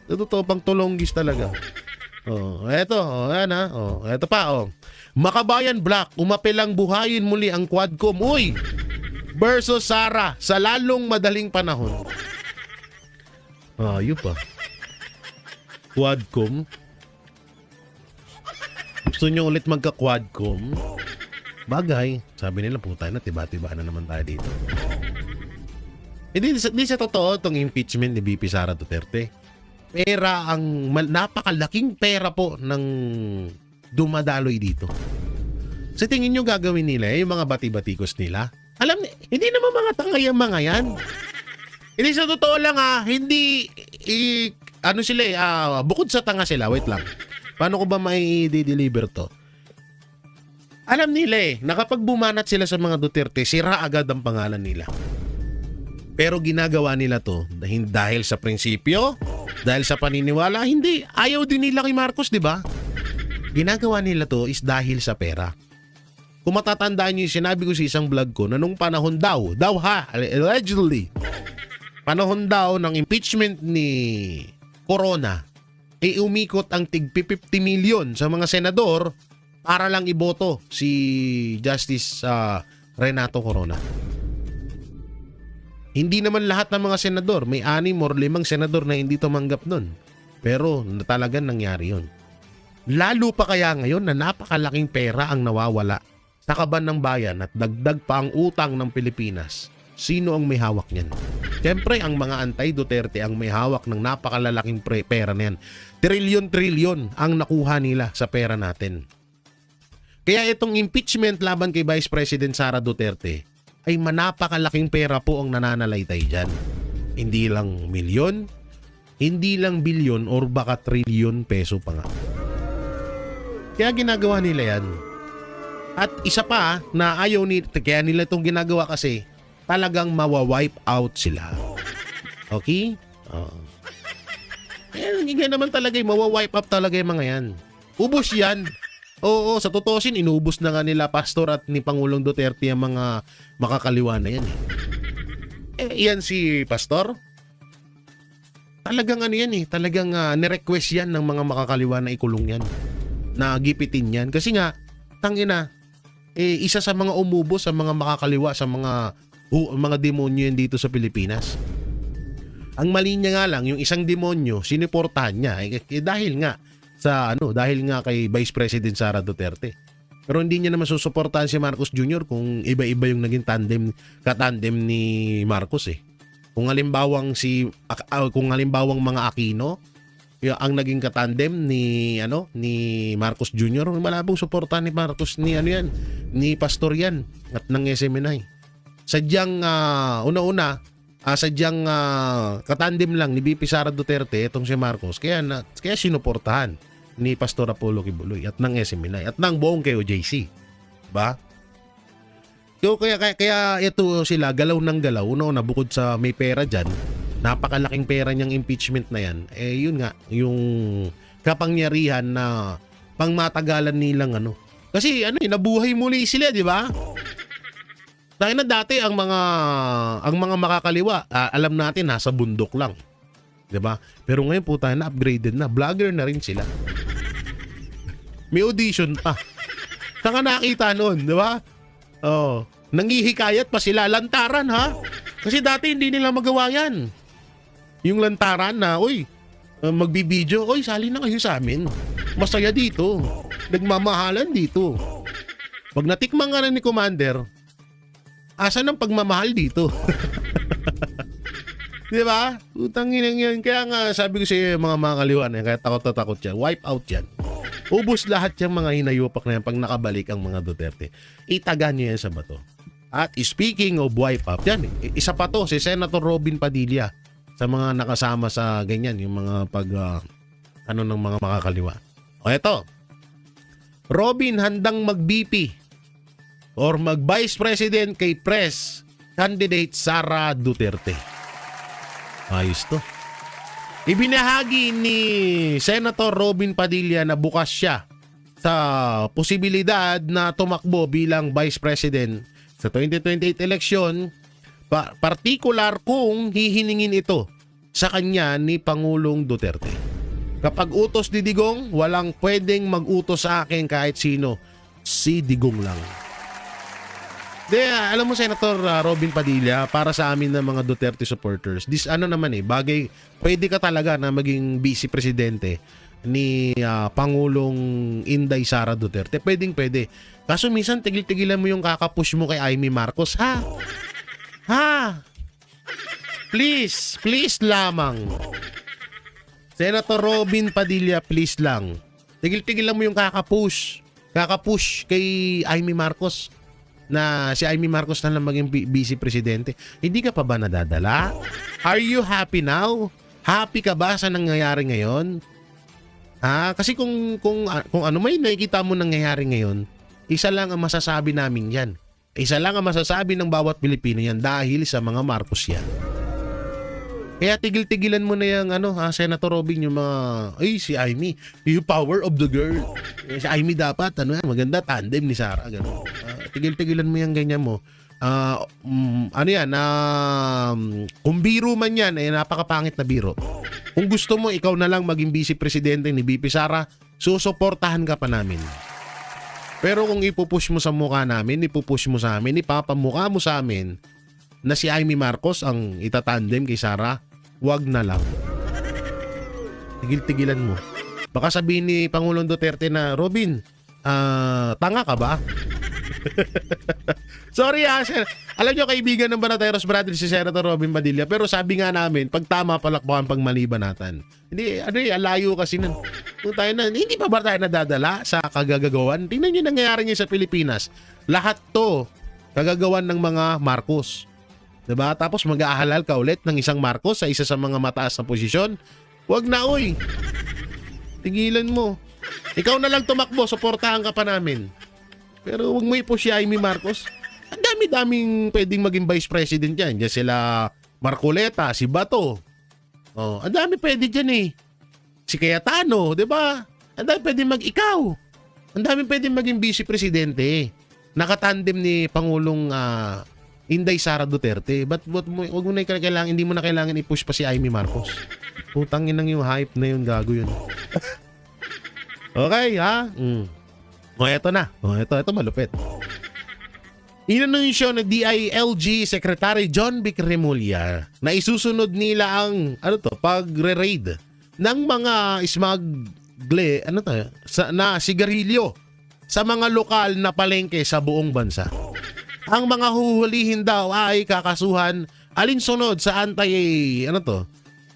Totoo, pang tulonggis talaga. Eto pa. Makabayan Black, umapilang buhayin muli ang Quadcom. Uy! Versus Sara sa lalong madaling panahon. Yun pa. Quadcom. Gusto nyo ulit magka-Quadcom? Bagay. Sabi nila, puta na, tiba-tiba na naman tayo dito. Hindi sa totoo itong impeachment ni VP Sara Duterte. Pera napakalaking pera po ng dumadaloy dito. Sa tingin nyo gagawin nila yung mga bati-batikos nila? Hindi naman mga tanga yung mga yan. Hindi sa totoo lang hindi bukod sa tanga sila, wait lang. Paano ko ba may deliver to? Alam nila na kapag bumanat sila sa mga Duterte, sira agad ang pangalan nila. Pero ginagawa nila to dahil sa prinsipyo, dahil sa paniniwala, hindi. Ayaw din nila kay Marcos, di ba? Ginagawa nila to is dahil sa pera. Kung matatandaan nyo yung sinabi ko sa isang vlog ko na nung panahon allegedly, panahon daw ng impeachment ni Corona, umikot ang tig 50 million sa mga senador para lang iboto si Justice Renato Corona. Hindi naman lahat ng mga senador, may 6 or 5 senador na hindi tumanggap nun. Pero talagang nangyari yun. Lalo pa kaya ngayon na napakalaking pera ang nawawala sa kaban ng bayan at dagdag pa ang utang ng Pilipinas. Sino ang may hawak niyan? Siyempre, ang mga anti-Duterte ang may hawak ng napakalalaking pera na yan. Trilyon-trilyon ang nakuha nila sa pera natin. Kaya itong impeachment laban kay Vice President Sara Duterte ay manapakalaking pera po ang nananalaytay dyan. Hindi lang milyon, hindi lang bilyon or baka trilyon peso pa nga. Kaya ginagawa nila yan. At isa pa na kaya nila itong ginagawa kasi talagang mawa-wipe out sila. Okay? Hindi naman talaga mawa-wipe out talaga yung mga yan. Ubos yan. Oo, sa totosin, inubos na nga nila Pastor at ni Pangulong Duterte ang mga makakaliwa na yan. Yan si Pastor. Talagang talagang nirequest yan ng mga makakaliwa na ikulong yan. Na gipitin yan. Kasi nga, tangina, isa sa mga umubo sa mga makakaliwa sa mga demonyo yan dito sa Pilipinas. Ang mali niya nga lang, yung isang demonyo, sinuportahan niya dahil nga kay Vice President Sara Duterte. Pero hindi niya naman susuportahan si Marcos Jr. kung iba-iba yung naging katandem ni Marcos eh. Kung halimbawang mga Aquino ang naging katandem ni Marcos Jr., malabong suportahan ni Marcos ni Pastor yan at ng SMNI. Sadyang sadyang katandem lang ni BP Sara Duterte itong si Marcos kaya sinuportahan ni Pastor Apollo Kibuloy at ng SMNI at ng buong KOJC. Ba? Kaya ito sila galaw ng galaw. Una bukod sa may pera dyan, napakalaking pera niyang impeachment na yan. Yun nga, yung kapangyarihan na pangmatagalan nilang Kasi nabuhay muli sila, di ba? Dahil na dati ang mga makakaliwa, alam natin nasa bundok lang. 'Di ba? Pero ngayon po tayo na upgraded na, vlogger na rin sila. May audition pa. Saan ka nakita noon, 'di ba? Oh, nanghihikayat pa sila lantaran ha. Kasi dati hindi nila magawa 'yan. Yung lantaran na, magbibideo, sali na kayo sa amin. Masaya dito. Nagmamahalan dito. Pag natikman nga na ni Commander, asan ang pagmamahal dito? Di ba? Utangin yan. Kaya nga sabi ko sa mga kaliwan, kaya takot yan. Wipe out yan. Ubus lahat yung mga hinayupak na yan pag nakabalik ang mga Duterte. Itagan nyo yan sa bato. At speaking of wipe out, yan. Isa pa to, si Senator Robin Padilla sa mga nakasama sa ganyan, yung mga ng mga makakaliwa. O eto. Robin handang mag-BP or mag-Vice President kay Pres candidate Sara Duterte. Ayos to. Ibinahagi ni Senator Robin Padilla na bukas siya sa posibilidad na tumakbo bilang Vice President sa 2028 election, partikular kung hihiningin ito sa kanya ni Pangulong Duterte. Kapag utos ni Digong, walang pwedeng mag-utos sa akin kahit sino. Si Digong lang. Alam mo Senator Robin Padilla, para sa amin na mga Duterte supporters, bagay, pwede ka talaga na maging vice presidente ni Pangulong Inday Sara Duterte. Pwede. Kaso minsan tigil-tigilan mo yung kakapush mo kay Amy Marcos, ha? Please lamang. Senator Robin Padilla, please lang. Tigil-tigilan mo yung kakapush kay Amy Marcos. Na si Amy Marcos na lang maging vice presidente. Hindi ka pa ba nadadala? Are you happy now? Happy ka ba sa nangyayari ngayon? Kasi kung ano may nakikita mo nangyayari ngayon, isa lang ang masasabi namin yan. Isa lang ang masasabi ng bawat Pilipino yan dahil sa mga Marcos yan. Kaya tigil-tigilan mo na yung Senator Robin, yung mga, si Amy, yung power of the girl. Si Amy dapat, maganda tandem ni Sara, gano'n. Tigil-tigilan mo yung ganyan mo. Kung biro man yan, napakapangit na biro. Kung gusto mo, ikaw na lang maging vice presidente ni BP Sara, susuportahan ka pa namin. Pero kung ipupush mo sa mukha namin, ipapamukha mo sa amin, na si Amy Marcos ang itatandem kay Sara, wag na lang. Tigil-tigilan mo. Baka sabihin ni Pangulong Duterte na, Robin, tanga ka ba? Sorry sir. Alam nyo, kaibigan ng Banateros Brothers si Senator Robin Padilla, pero sabi nga namin, pag tama palakpakan, pag mali banatan. Hindi, alayo kasi nun. Hindi pa ba tayo nadadala sa kagagawan? Tingnan nyo nangyayari niya sa Pilipinas. Lahat to, kagagawan ng mga Marcos. Diba? Tapos mag-aahalal ka ulit ng isang Marcos sa isa sa mga mataas na posisyon. Wag na, tigilan mo. Ikaw na lang tumakbo, suportahan ka pa namin. Pero wag mo ipush si Amy Marcos. Ang dami-daming pwedeng maging vice president yan. Diyan sila Marcoleta, si Bato. Ang dami pwede dyan Si Cayetano, diba? Ang dami pwedeng mag-ikaw. Ang dami pwedeng maging vice presidente. Nakatandem ni Pangulong Inday Sara Duterte. Wag mo na kailangan, hindi mo na kailangan i-push pa si Amy Marcos. Putangin lang yung hype na yun, gago yun. Okay, ha? Eto na. Ito malupit. Inanunsyo ng DILG Secretary John Vic Remulla na isusunod nila ang pagre-raid ng mga na sigarilyo sa mga lokal na palengke sa buong bansa. Ang mga huhulihin daw ay kakasuhan alinsunod sa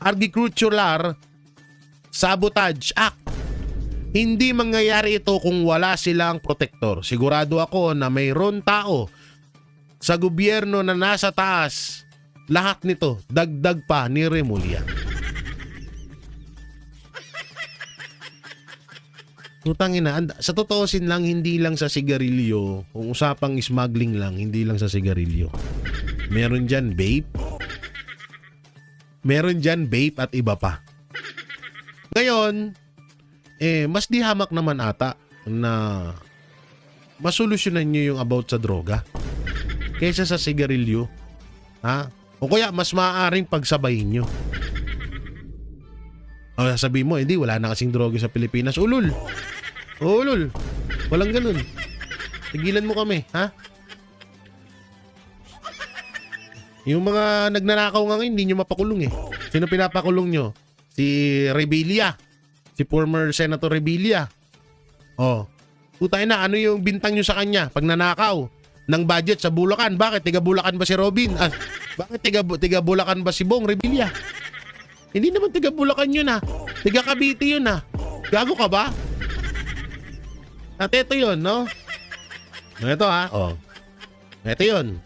Agricultural Sabotage Act. Hindi mangyayari ito kung wala silang protektor. Sigurado ako na mayroon tao sa gobyerno na nasa taas lahat nito, dagdag pa ni Remulla. Utangin na, sa totoosin lang, hindi lang sa sigarilyo, kung usapang smuggling lang, hindi lang sa sigarilyo. Meron dyan vape. Meron dyan vape at iba pa. Ngayon, mas di hamak naman ata na masolusyonan nyo yung about sa droga kaysa sa sigarilyo. Ha? O kaya mas maaaring pagsabayin nyo. O sabihin mo, hindi, wala na kasing droga sa Pilipinas. Ulul! Ulul! Walang ganun. Tigilan mo kami, ha? Yung mga nagnanakaw nga ngayon, hindi nyo mapakulong eh. Sino pinapakulong nyo? Si Revilla. Si former Senator Revilla. Oh. Putay na, ano yung bintang nyo sa kanya pag nanakaw ng budget sa Bulacan? Bakit? Tiga Bulacan ba si Robin? Bakit tiga Bulacan ba si Bong Revilla? Hindi naman tiga Bulacan yun ha. Tiga Cavite yun ha. Gago ka ba? At ito yun, no? Ito ha. Oh. Ito yun.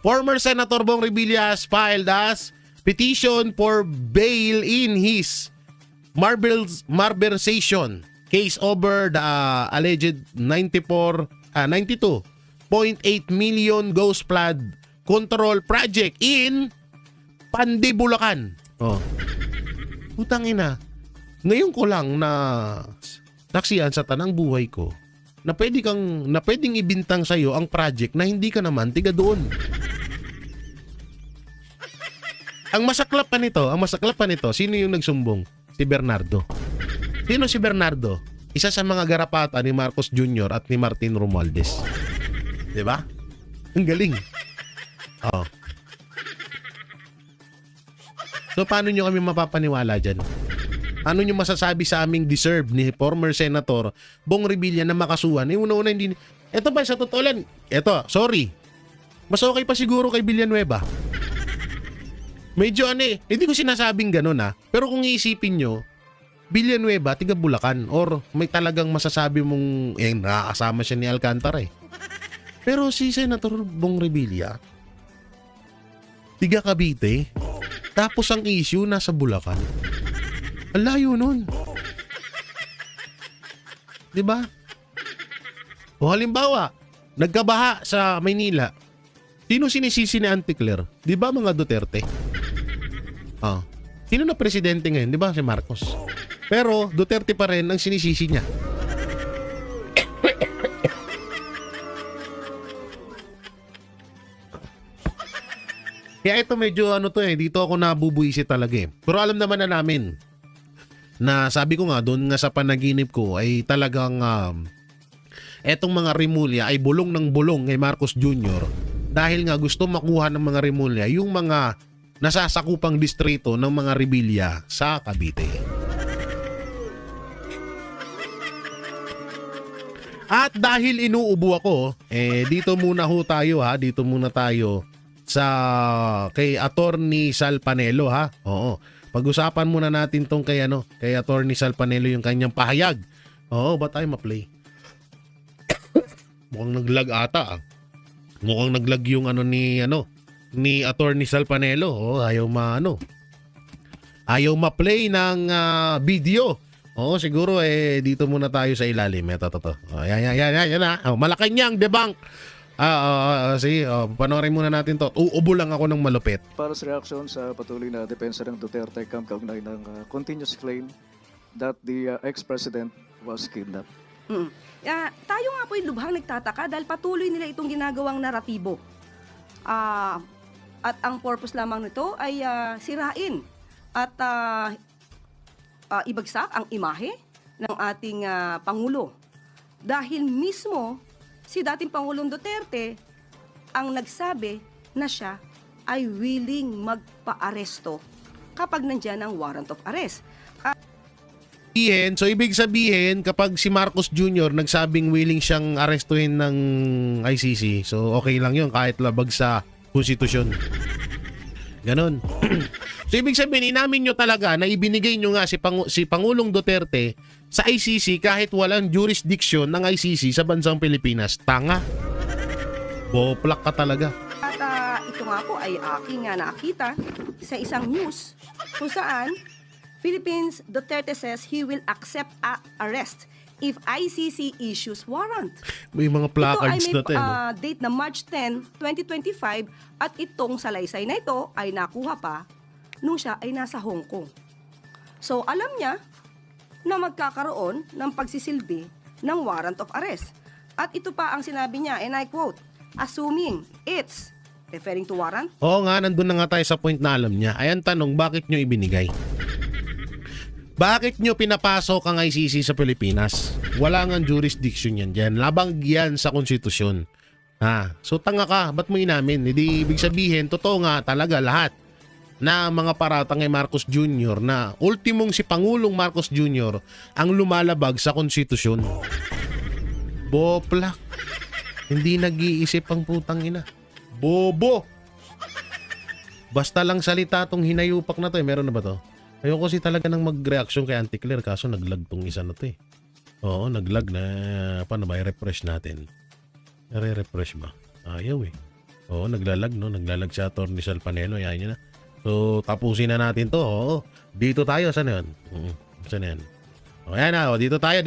Former Senator Bong Revilla has filed as petition for bail in his malversation case over the alleged 92.8 million ghost flood control project in Pandi, Bulacan. Oh. Putang ina. Ngayon ko lang na naksiyan sa tanang buhay ko na pwedeng ibintang sa iyo ang project na hindi ka naman tiga doon. Ang masaklap pa nito, sino yung nagsumbong? Si Bernardo. Sino si Bernardo? Isa sa mga garapata ni Marcos Jr. at ni Martin Romualdez. 'Di ba? Ang galing. Oh. So paano nyo kami mapapaniwala dyan? Ano nyo masasabi sa aming deserve ni former Senator Bong Revilla na makasuhan? Una-una hindi. Ito ba sa totoo lang? Ito, sorry. Mas okay pa siguro kay Villanueva. Medyo hindi ko sinasabing ganun pero kung iisipin nyo, Villanueva, tiga Bulacan, or may talagang masasabi mong, nakakasama siya ni Alcantara eh. Pero si Senator Bong Revilla, tiga Cavite, tapos ang issue nasa Bulacan. Ang layo nun. Diba? O halimbawa, nagkabaha sa Maynila. Sino sinisisi ni Auntie Claire? Diba mga Duterte? Sino na presidente ngayon? Diba si Marcos? Pero Duterte pa rin ang sinisisi niya. Kaya ito medyo dito ako nabubuisit talaga eh. Pero alam naman na namin na sabi ko nga doon nga sa panaginip ko ay talagang etong mga Remulla ay bulong ng bulong kay Marcos Jr. dahil nga gusto makuha ng mga Remulla yung mga nasasakupang distrito ng mga Revilla sa Cavite. At dahil inuubo ako, dito muna tayo sa kay Attorney Sal Panelo ha. Oo. Pag-usapan muna natin tong kay Attorney Sal Panelo yung kanyang pahayag. Oo, ba tayo ma-play? Mukhang naglag ata. Mukhang naglag yung ni Attorney Sal Panelo. Oh, ayaw ma-play ng video. Oo, siguro dito muna tayo sa ilalim. Ito. Oh, yan na. Oh, Malacanang debunk. Sige, panoorin muna natin to. Uubo lang ako ng malupit. Para sa reaksyon sa patuloy na depensa ng Duterte camp kaugnay ng continuous claim that the ex-president was kidnapped. Tayo nga po yung lubhang nagtataka dahil patuloy nila itong ginagawang naratibo. At ang purpose lamang nito ay sirain at ibagsak ang imahe ng ating Pangulo. Dahil mismo si dating Pangulong Duterte ang nagsabi na siya ay willing magpa-aresto kapag nandyan ang warrant of arrest. So ibig sabihin kapag si Marcos Jr. nagsabing willing siyang arestuhin ng ICC, so okay lang yun kahit labag sa konstitusyon. Ganon. So ibig sabihin inamin nyo talaga na ibinigay nyo nga si Pangulong Duterte sa ICC kahit walang jurisdiction ng ICC sa bansang Pilipinas. Tanga. Boplak ka talaga. At ito nga po ay aking nakita sa isang news kung saan Philippines Duterte says he will accept arrest if ICC issues warrant. May mga placards ito na ay may no? date na March 10, 2025 at itong salaysay na ito ay nakuha pa nung siya ay nasa Hong Kong. So alam niya na magkakaroon ng pagsisilbi ng warrant of arrest. At ito pa ang sinabi niya, and I quote, assuming it's referring to warrant. Oo nga, nandun na nga tayo sa point na alam niya. Ayan tanong, bakit nyo ibinigay? Bakit nyo pinapasok ang ICC sa Pilipinas? Wala nga jurisdiction yan dyan. Labang yan sa konstitusyon. So tanga ka, ba't mo inamin? Hindi ibig sabihin, totoo nga talaga lahat na mga paratang kay Marcos Jr. na ultimong si Pangulong Marcos Jr. ang lumalabag sa konstitusyon. Boplak. Hindi nag-iisip ang putang ina. Bobo! Basta lang salita tong hinayupak na to eh. Meron na ba to? Ayoko kasi talaga nang mag-reaction kay Auntie Claire kaso naglag tong isa na to eh. Oo, naglag na. Paano ba? I-refresh natin. I-refresh ba? Ayaw eh. Oo, naglalag no. Naglalag si Atty. Salpanelo. Ayaw niya na. So, tapusin na natin to. Oo. Dito tayo. Saan yun? Saan yan? O, yan na. O, dito tayo.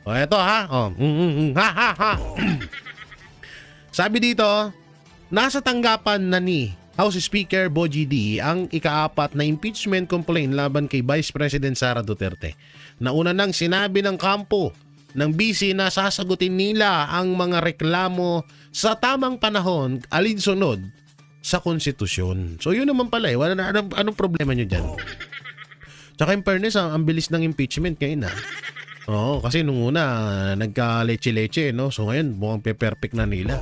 O, eto ha. O. Ha. Sabi dito, nasa tanggapan na ni House Speaker Bogie D ang ika-4 na impeachment complaint laban kay Vice President Sara Duterte. Nauna nang sinabi ng kampo ng BC na sasagutin nila ang mga reklamo sa tamang panahon alinsunod sa konstitusyon. So yun naman pala eh. Wala na, anong problema nyo dyan? Tsaka in fairness, ang bilis ng impeachment ngayon ha. Oo, kasi nung una nagka-leche-leche no. So ngayon mukhang pe-perfect na nila.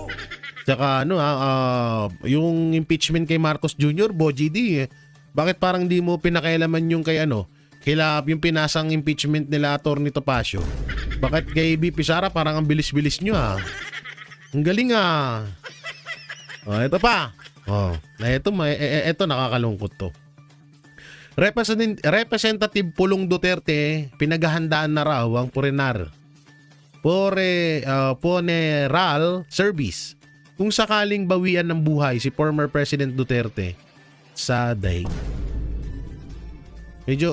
Tsaka yung impeachment kay Marcos Jr., Bogie D, bakit parang di mo pinakailaman yung kay yung pinasang impeachment nila Atty. Topacio? Bakit kay BP Sara parang ang bilis-bilis nyo ha? Ang galing ha. Ito pa. Ito nakakalungkot to. Representative Pulong Duterte, pinaghahandaan na raw ang funeral service kung sakaling bawian ng buhay si former President Duterte sa daig. Medyo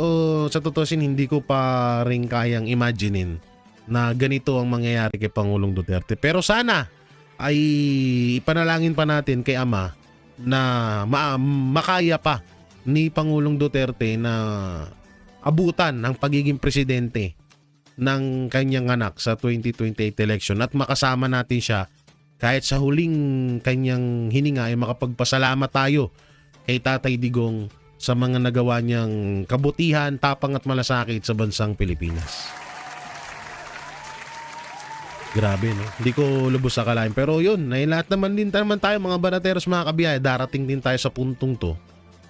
sa tutusin hindi ko pa rin kayang imaginein na ganito ang mangyayari kay Pangulong Duterte. Pero sana ay ipanalangin pa natin kay Ama na makaya pa ni Pangulong Duterte na abutan ang pagiging presidente ng kanyang anak sa 2028 election at makasama natin siya kahit sa huling kanyang hininga ay makapagpasalamat tayo kay Tatay Digong sa mga nagawa niyang kabutihan, tapang at malasakit sa bansang Pilipinas. Grabe no? Hindi ko lubos akalain. Pero yun, lahat naman tayo mga banateros mga kabiyahe, darating din tayo sa puntong to.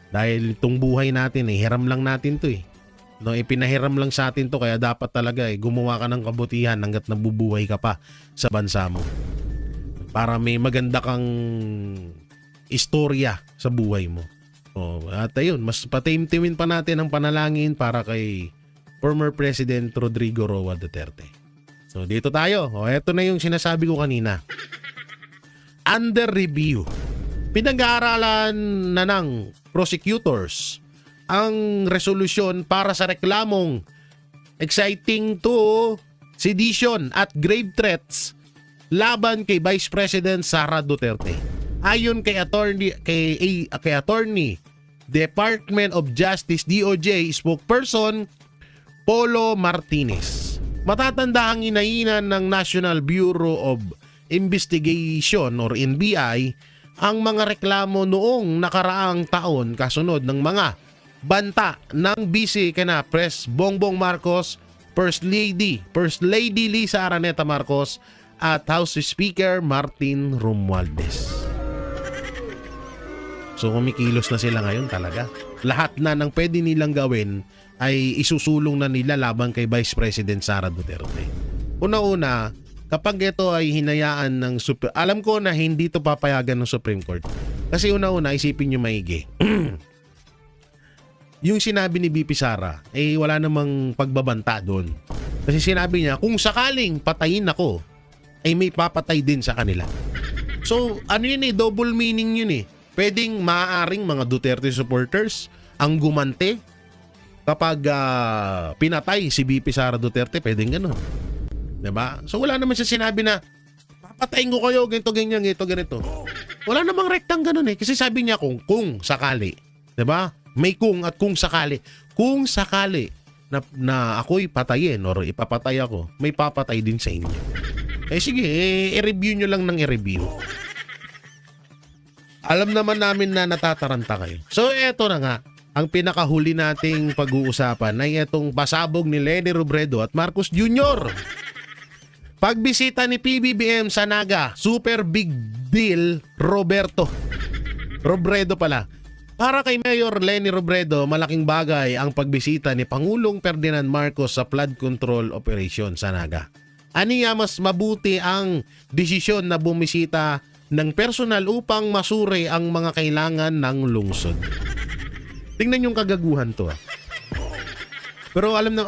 Dahil itong buhay natin hiram lang natin to eh. No, ipinahiram lang sa atin to kaya dapat talaga gumawa ka ng kabutihan hanggat nabubuhay ka pa sa bansa mo. Para may maganda kang istorya sa buhay mo. At ayun, mas patimtimin pa natin ang panalangin para kay former President Rodrigo Roa Duterte. So dito tayo. Ito na yung sinasabi ko kanina. Under review. Pinag-aaralan na ng prosecutors ang resolusyon para sa reklamong exciting to sedition at grave threats laban kay Vice President Sara Duterte. Ayon kay attorney Department of Justice DOJ spokesperson Polo Martinez. Matatanda ang inainan ng National Bureau of Investigation or NBI ang mga reklamo noong nakaraang taon kasunod ng mga banta ng BC kana Pres Bongbong Marcos, First Lady Lisa Araneta Marcos at House Speaker Martin Romualdez. So kumikilos na sila ngayon talaga. Lahat na ng pwede nilang gawin ay isusulong na nila laban kay Vice President Sara Duterte. Una-una, kapag ito ay hinayaan ng alam ko na hindi ito papayagan ng Supreme Court. Kasi una-una, isipin nyo maigi. Yung sinabi ni BP Sara, wala namang pagbabanta doon. Kasi sinabi niya, kung sakaling patayin ako, may papatay din sa kanila. So, ano yun double meaning yun Pwedeng maaaring mga Duterte supporters ang gumante kapag pinatay si BP Sara Duterte, pwedeng ganun. Diba? So wala naman siya sinabi na papatayin ko kayo, ganito, ganyan, ganito. Wala namang rektang ganun kasi sabi niya kung sakali. Diba? May kung at kung sakali. Kung sakali na ako'y patayin or ipapatay ako, may papatay din sa inyo. Sige, i-review nyo lang ng i-review. Alam naman namin na natataranta kayo. So eto na nga, ang pinakahuli nating pag-uusapan ay itong pasabog ni Leni Robredo at Marcos Jr. Pagbisita ni PBBM sa Naga, super big deal Robredo pala. Para kay Mayor Leni Robredo, malaking bagay ang pagbisita ni Pangulong Ferdinand Marcos sa flood control operation sa Naga. Aniya mas mabuti ang desisyon na bumisita ng personal upang masuri ang mga kailangan ng lungsod. Tingnan yung kagaguhan to. Pero alam na,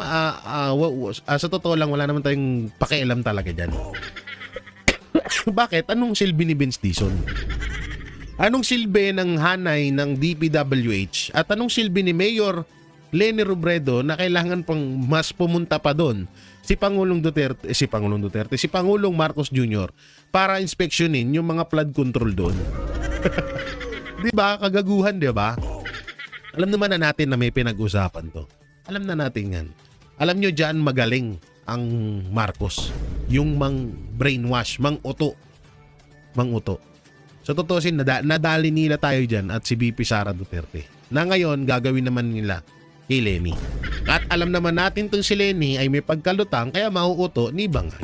sa totoo lang, wala naman tayong pakialam talaga dyan. Bakit? Anong silbi ni Vince Dizon? Anong silbi ng hanay ng DPWH? At anong silbi ni Mayor Leni Robredo na kailangan pang mas pumunta pa doon si Pangulong Marcos Jr. para inspeksyonin yung mga flood control doon? Di ba? Kagaguhan, di ba? Alam naman na natin na may pinag-usapan to. Alam na natin yan. Alam nyo dyan magaling ang Marcos. Yung mang brainwash, mang uto. Sa totoo nadali nila tayo dyan at si BP Sara Duterte. Na ngayon, gagawin naman nila kay Leni. At alam naman natin itong si Leni ay may pagkalutang kaya mauuto ni Bangay.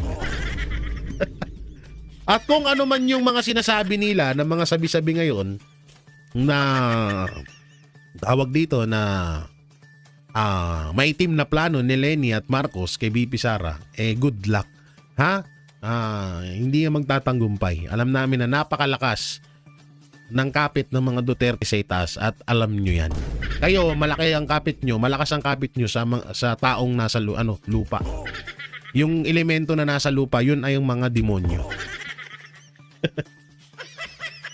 At kung ano man yung mga sinasabi nila ng mga sabi-sabi ngayon na tawag dito na may team na plano ni Leni at Marcos kay BP Sara, good luck. Hindi yan magtatanggumpay. Alam namin na napakalakas ng kapit ng mga Duterte sa itaas at alam nyo yan. Kayo, malaki ang kapit nyo, malakas ang kapit nyo sa taong nasa lupa. Yung elemento na nasa lupa, yun ay yung mga demonyo.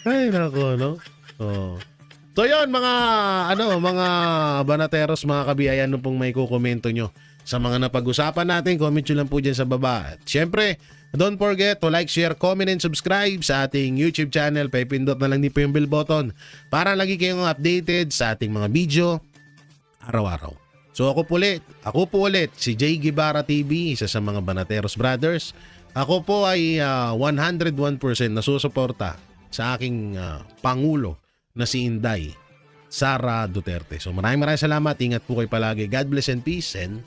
Ay, nako, no? So yun, mga banateros, mga kabiyayan, ano pong may kukomento nyo sa mga napag-usapan natin, comment nyo lang po dyan sa baba. At syempre, don't forget to like, share, comment, and subscribe sa ating YouTube channel. Pipindot na lang din po yung bell button para lagi kayong updated sa ating mga video araw-araw. So ako po ulit, si Jay Guevara TV, isa sa mga Banateros Brothers. Ako po ay 101% nasusuporta sa aking Pangulo na si Inday Sara Duterte. So maraming salamat. Ingat po kayo palagi. God bless and peace and